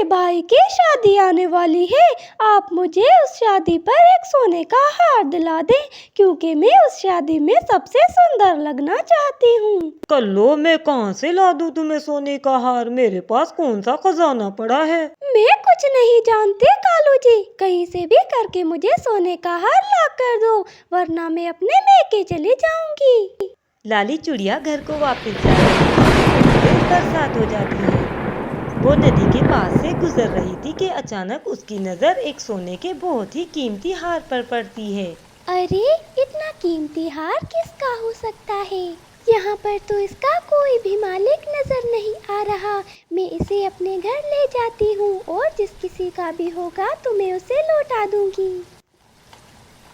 भाई की शादी आने वाली है। आप मुझे उस शादी पर एक सोने का हार दिला दें, क्योंकि मैं उस शादी में सबसे सुंदर लगना चाहती हूँ। कल्लो, मैं कहाँ से ला दूँ तुम्हें सोने का हार? मेरे पास कौन सा खजाना पड़ा है? मैं कुछ नहीं जानती कालू जी, कहीं से भी करके मुझे सोने का हार ला कर दो, वरना मैं अपने मैके चली जाऊंगी। लाली चुड़िया घर को वापस जा रही थी। बरसात हो जाती है। वो नदी के पास से गुजर रही थी कि अचानक उसकी नजर एक सोने के बहुत ही कीमती हार पर पड़ती है। अरे, इतना कीमती हार किसका हो सकता है? यहाँ पर तो इसका कोई भी मालिक नजर नहीं आ रहा। मैं इसे अपने घर ले जाती हूँ और जिस किसी का भी होगा तो मैं उसे लौटा दूंगी।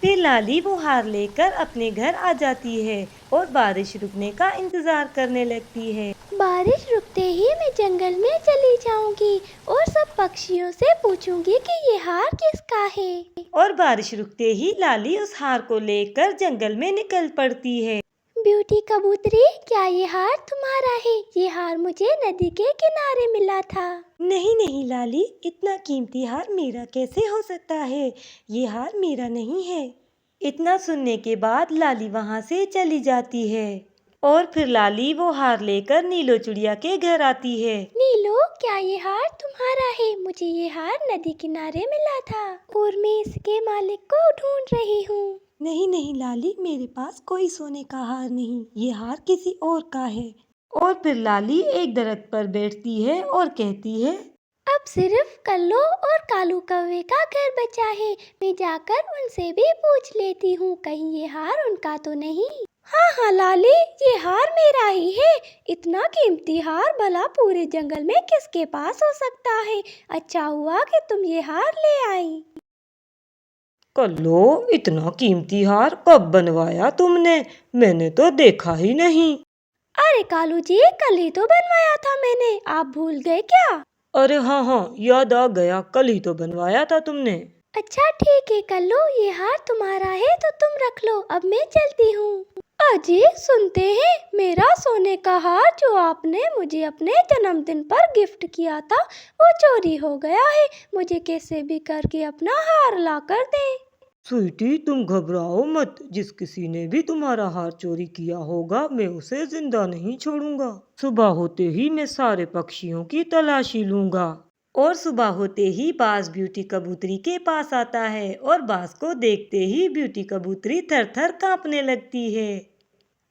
फिर लाली वो हार लेकर अपने घर आ जाती है और बारिश रुकने का इंतजार करने लगती है। बारिश रुकते ही मैं जंगल में चली जाऊंगी और सब पक्षियों से पूछूंगी कि ये हार किसका है। और बारिश रुकते ही लाली उस हार को लेकर जंगल में निकल पड़ती है। ब्यूटी कबूतरी, क्या ये हार तुम्हारा है? ये हार मुझे नदी के किनारे मिला था। नहीं नहीं लाली, इतना कीमती हार मेरा कैसे हो सकता है? ये हार मेरा नहीं है। इतना सुनने के बाद लाली वहाँ से चली जाती है और फिर लाली वो हार लेकर नीलो चिड़िया के घर आती है। नीलो, क्या ये हार तुम्हारा है? मुझे ये हार नदी किनारे मिला था और मैं इसके मालिक को ढूंढ रही हूँ। नहीं नहीं लाली, मेरे पास कोई सोने का हार नहीं, ये हार किसी और का है। और फिर लाली एक दरख्त पर बैठती है और कहती है, अब सिर्फ कल्लो और कालू कौवे का घर बचा है। मैं जाकर उनसे भी पूछ लेती हूँ, कहीं ये हार उनका तो नहीं। हाँ हाँ लाली, ये हार मेरा ही है। इतना कीमती हार भला पूरे जंगल में किसके पास हो सकता है? अच्छा हुआ कि तुम ये हार ले आई। कल्लो, इतना कीमती हार कब बनवाया तुमने? मैंने तो देखा ही नहीं। अरे कालू जी, कल ही तो बनवाया था मैंने, आप भूल गए क्या? अरे हाँ हाँ, याद आ गया, कल ही तो बनवाया था तुमने। अच्छा ठीक है कल्लो, ये हार तुम्हारा है तो तुम रख लो, अब मैं चलती हूँ। अजी सुनते हैं, मेरा सोने का हार जो आपने मुझे अपने जन्मदिन पर गिफ्ट किया था वो चोरी हो गया है। मुझे कैसे भी करके अपना हार ला कर दे। स्वीटी, तुम घबराओ मत। जिस किसी ने भी तुम्हारा हार चोरी किया होगा, मैं उसे जिंदा नहीं छोड़ूंगा। सुबह होते ही मैं सारे पक्षियों की तलाशी लूंगा। और सुबह होते ही बाज ब्यूटी कबूतरी के पास आता है और बाज को देखते ही ब्यूटी कबूतरी थर थर कांपने लगती है।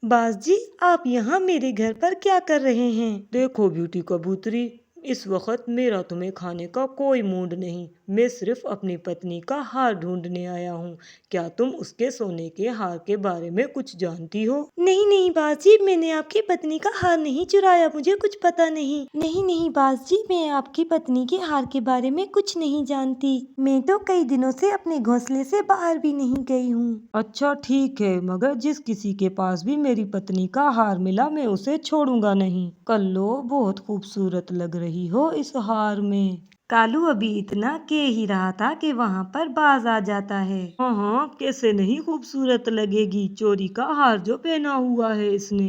बाज जी, आप यहाँ मेरे घर पर क्या कर रहे हैं? देखो ब्यूटी कबूतरी, इस वक्त मेरा तुम्हें खाने का कोई मूड नहीं। मैं सिर्फ अपनी पत्नी का हार ढूंढने आया हूँ। क्या तुम उसके सोने के हार के बारे में कुछ जानती हो? नहीं नहीं बाजी, मैंने आपकी पत्नी का हार नहीं चुराया, मुझे कुछ पता नहीं। नहीं नहीं बाजी, मैं आपकी पत्नी के हार के बारे में कुछ नहीं जानती। मैं तो कई दिनों से अपने घोंसले से बाहर भी नहीं गई हूँ। अच्छा ठीक है, मगर जिस किसी के पास भी मेरी पत्नी का हार मिला, मैं उसे छोड़ूंगा नहीं। कल्लो, बहुत खूबसूरत लग रही हो इस हार में। कालू अभी इतना कह ही रहा था कि वहाँ पर बाज आ जाता है। हाँ हाँ, कैसे नहीं खूबसूरत लगेगी, चोरी का हार जो पहना हुआ है इसने।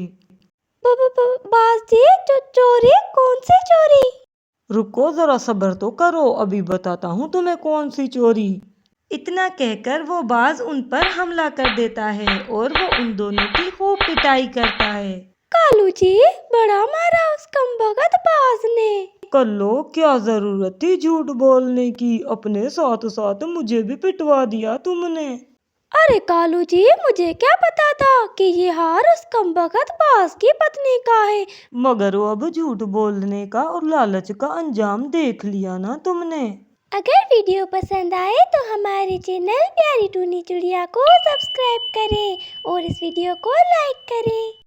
बाज जी, चोरी? कौन सी चोरी? रुको जरा, सब्र तो करो, अभी बताता हूँ तुम्हें कौन सी चोरी। इतना कहकर वो बाज उन पर हमला कर देता है और वो उन दोनों की खूब पिटाई करता है। कालू जी, बड़ा मारा उस कमबख्त बाज ने। कल्लो, क्या जरूरत थी झूठ बोलने की? अपने साथ साथ मुझे भी पिटवा दिया तुमने। अरे कालू जी, मुझे क्या पता था कि ये हार उस कमबख्त बाज की पत्नी का है। मगर वो अब झूठ बोलने का और लालच का अंजाम देख लिया ना तुमने। अगर वीडियो पसंद आए तो हमारे चैनल प्यारी टूनी चिड़िया को सब्सक्राइब करें और इस वीडियो को लाइक करें।